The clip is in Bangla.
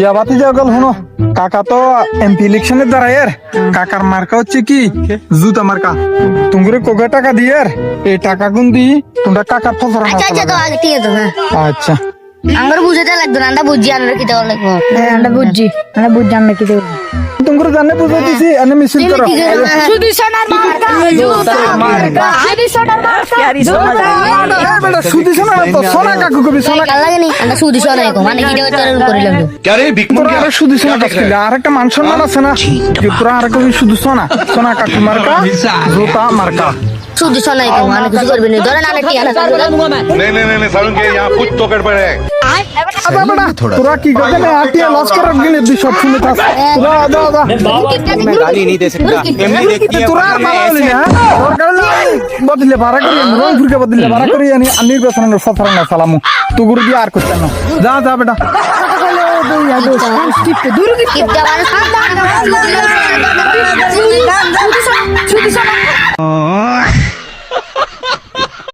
ইয়া বাতি যাও গেল শুনো, কাকা তো এমপি ইলেকশনের দাঁড়ায় কাকার মার্কা হচ্ছে কি জুতা মার্কা। তুমি কোকে টাকা দিয়ে এই টাকা গুন দি তোমরা কাকার ফসল আচ্ছা আচ্ছা তো আগে ঠিক আছে হ্যাঁ আচ্ছা আমরা বুঝাতে লাগবে না, আমরা বুঝি আমরা কি দেওয়া লাগবে। হ্যাঁ আমরা বুঝছি আমরা কি দেবো তুমি জানে বুঝাই দিছি এনে মিছিল করো। শুধু সোনার মার্কা জুতা মার্কা শুধু সোনার মার্কা বেটা সুদি শোনা তো সোনা কাকু কবি সোনা ভাল লাগে নি আমরা সুদি শোনা এরকম মানে কি দেওয়া তোর করিলাম তো क्या रे भिकमंगे তোরা আরে সুদি শোনা কাকু আর একটা মান সম্মান আছে না যে তোরা আর কবি শুধু সোনা সোনা কাকু মার্কা জুতা মার্কা। সুদি শোনা এরকম মানে কিছু করবি না ধরে না ঠিক আছে नहीं सारुण के यहाँ कुछ तो गड़बड़ है। আদা বেটা তোরা কি করবে না আটিয়া লস করার গেলে দুই সব শুনে থাক তোরা আদা আদা मैं गाली नहीं दे सकता एमडी देखती है তোরা আর বাড়ালি না দরকার হলে বদলে ভাড়া করি রংপুরকে বদলে ভাড়া করি আনি নির্বাচনের সফর না সালামু তুগুর দিয়ে আর করতেন না যা যা বেটা কিপটা মানে